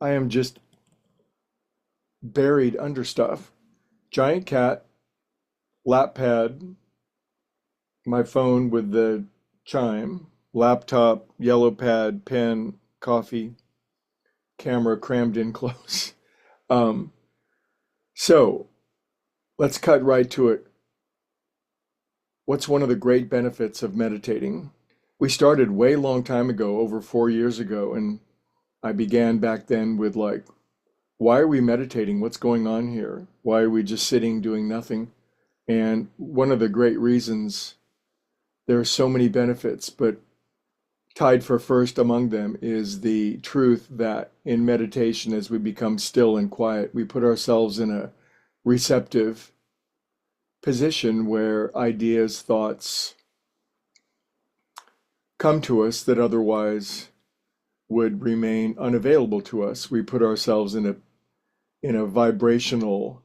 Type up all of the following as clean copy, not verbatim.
I am just buried under stuff. Giant cat, lap pad, my phone with the chime, laptop, yellow pad, pen, coffee, camera crammed in close. Um, so let's cut right to it. What's one of the great benefits of meditating? We started way long time ago, over 4 years ago, and I began back then with like, why are we meditating? What's going on here? Why are we just sitting doing nothing? And one of the great reasons, there are so many benefits, but tied for first among them is the truth that in meditation, as we become still and quiet, we put ourselves in a receptive position where ideas, thoughts come to us that otherwise would remain unavailable to us. We put ourselves in a vibrational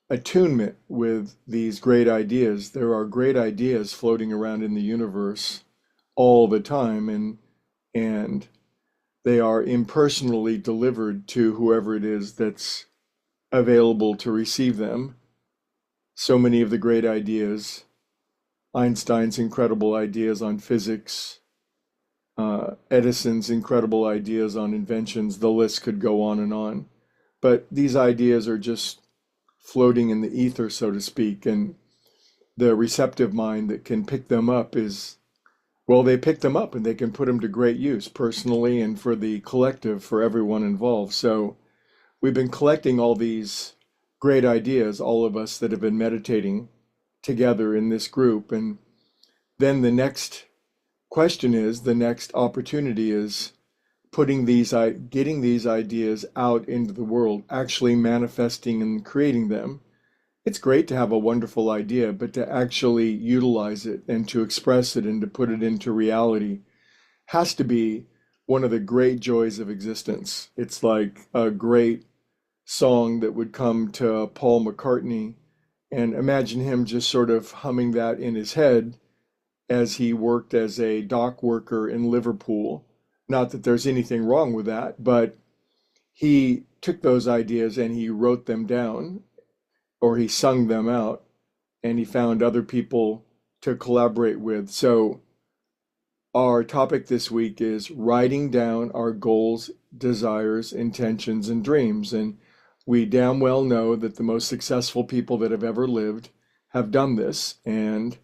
attunement with these great ideas. There are great ideas floating around in the universe all the time, and they are impersonally delivered to whoever it is that's available to receive them. So many of the great ideas, Einstein's incredible ideas on physics, Edison's incredible ideas on inventions, the list could go on and on. But these ideas are just floating in the ether, so to speak, and the receptive mind that can pick them up is, well, they pick them up and they can put them to great use personally and for the collective, for everyone involved. So we've been collecting all these great ideas, all of us that have been meditating together in this group. And then the next question is, the next opportunity is getting these ideas out into the world, actually manifesting and creating them. It's great to have a wonderful idea, but to actually utilize it and to express it and to put it into reality has to be one of the great joys of existence. It's like a great song that would come to Paul McCartney, and imagine him just sort of humming that in his head as he worked as a dock worker in Liverpool. Not that there's anything wrong with that, but he took those ideas and he wrote them down or he sung them out and he found other people to collaborate with. So, our topic this week is writing down our goals, desires, intentions, and dreams. And we damn well know that the most successful people that have ever lived have done this. And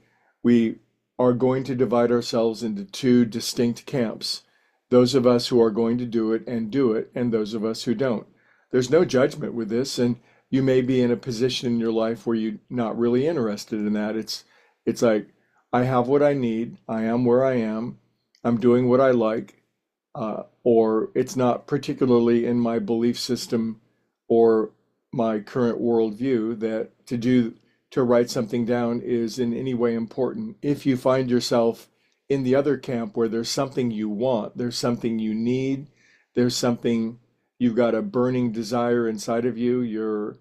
we are going to divide ourselves into two distinct camps. Those of us who are going to do it, and those of us who don't. There's no judgment with this, and you may be in a position in your life where you're not really interested in that. It's like, I have what I need, I am where I am, I'm doing what I like, or it's not particularly in my belief system or my current worldview that to write something down is in any way important. If you find yourself in the other camp where there's something you want, there's something you need, there's something you've got a burning desire inside of you,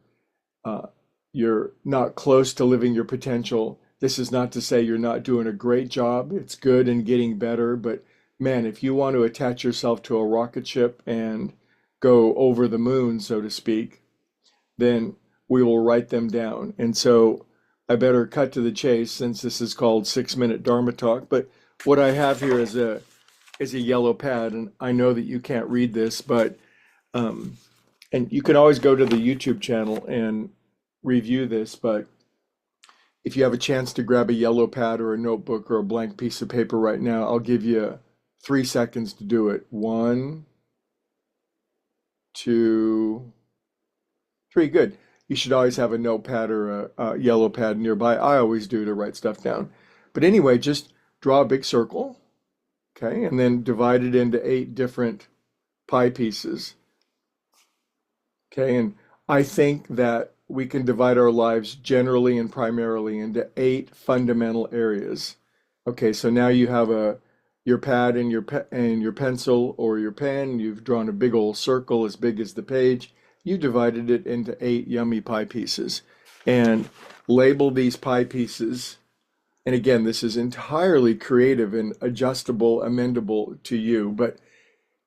uh, you're not close to living your potential. This is not to say you're not doing a great job. It's good and getting better, but man, if you want to attach yourself to a rocket ship and go over the moon, so to speak, then we will write them down. And so I better cut to the chase since this is called 6 Minute Dharma Talk. But what I have here is a yellow pad, and I know that you can't read this, but um, and you can always go to the YouTube channel and review this. But if you have a chance to grab a yellow pad or a notebook or a blank piece of paper right now, I'll give you 3 seconds to do it. One, two, three. Good. You should always have a notepad or a yellow pad nearby. I always do to write stuff down. But anyway, just draw a big circle, okay, and then divide it into 8 different pie pieces, okay. And I think that we can divide our lives generally and primarily into 8 fundamental areas. Okay, so now you have your pad and your pencil or your pen. You've drawn a big old circle as big as the page. You divided it into 8 yummy pie pieces, and label these pie pieces. And again, this is entirely creative and adjustable, amendable to you, but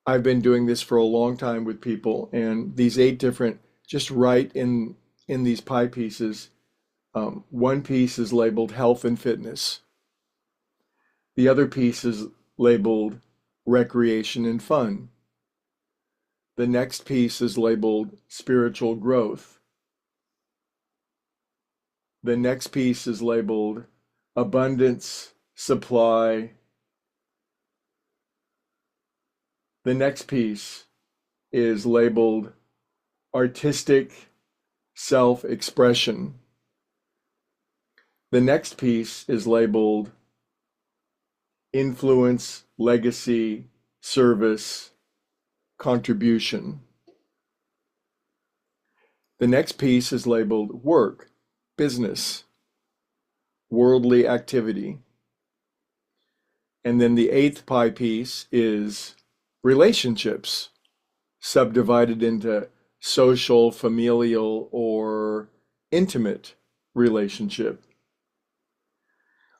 I've been doing this for a long time with people, and these 8 different, just write in these pie pieces. One piece is labeled health and fitness. The other piece is labeled recreation and fun. The next piece is labeled spiritual growth. The next piece is labeled abundance, supply. The next piece is labeled artistic self-expression. The next piece is labeled influence, legacy, service, contribution. The next piece is labeled work, business, worldly activity. And then the 8th pie piece is relationships, subdivided into social, familial, or intimate relationship.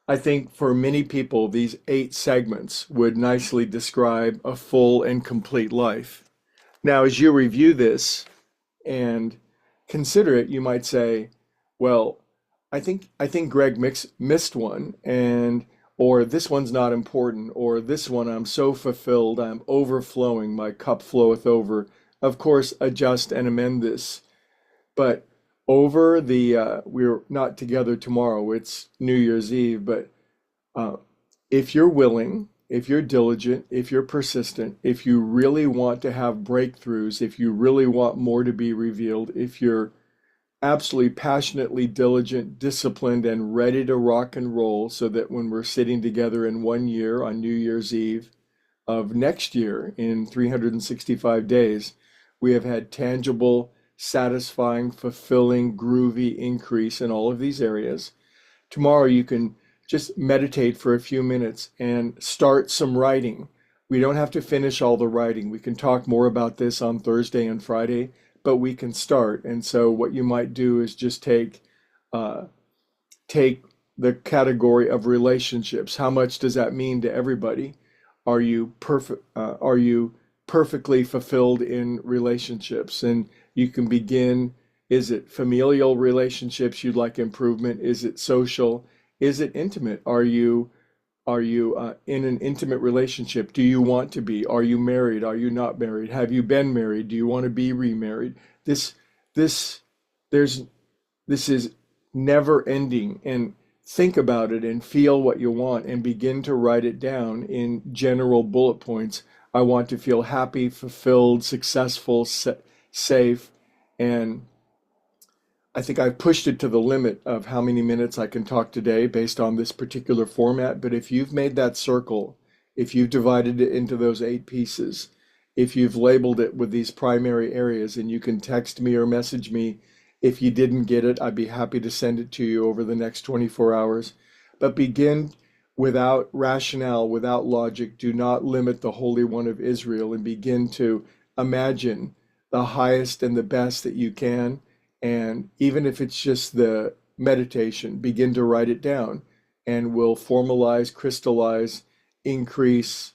I think for many people, these 8 segments would nicely describe a full and complete life. Now, as you review this and consider it, you might say, well, I think Greg missed one, and or this one's not important, or this one I'm so fulfilled, I'm overflowing, my cup floweth over. Of course, adjust and amend this. But over we're not together tomorrow, it's New Year's Eve, but uh, if you're willing, if you're diligent, if you're persistent, if you really want to have breakthroughs, if you really want more to be revealed, if you're absolutely passionately diligent, disciplined, and ready to rock and roll, so that when we're sitting together in 1 year on New Year's Eve of next year in 365 days, we have had tangible, satisfying, fulfilling, groovy increase in all of these areas. Tomorrow you can just meditate for a few minutes and start some writing. We don't have to finish all the writing. We can talk more about this on Thursday and Friday, but we can start. And so what you might do is just uh, take the category of relationships. How much does that mean to everybody? Are you perfect? Are you perfectly fulfilled in relationships? And you can begin. Is it familial relationships you'd like improvement? Is it social? Is it intimate? Are you in an intimate relationship? Do you want to be? Are you married? Are you not married? Have you been married? Do you want to be remarried? This this there's this is never ending. And think about it and feel what you want and begin to write it down in general bullet points. I want to feel happy, fulfilled, successful, safe, and I think I've pushed it to the limit of how many minutes I can talk today based on this particular format. But if you've made that circle, if you've divided it into those 8 pieces, if you've labeled it with these primary areas, and you can text me or message me if you didn't get it, I'd be happy to send it to you over the next 24 hours. But begin without rationale, without logic. Do not limit the Holy One of Israel, and begin to imagine the highest and the best that you can. And even if it's just the meditation, begin to write it down, and we'll formalize, crystallize, increase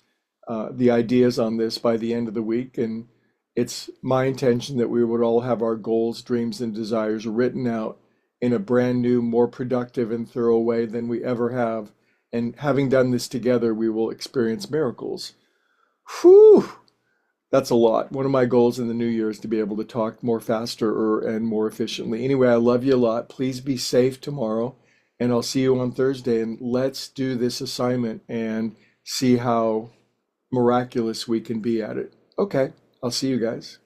the ideas on this by the end of the week. And it's my intention that we would all have our goals, dreams, and desires written out in a brand new, more productive and thorough way than we ever have. And having done this together, we will experience miracles. Whew! That's a lot. One of my goals in the new year is to be able to talk more faster and more efficiently. Anyway, I love you a lot. Please be safe tomorrow, and I'll see you on Thursday. And let's do this assignment and see how miraculous we can be at it. Okay, I'll see you guys.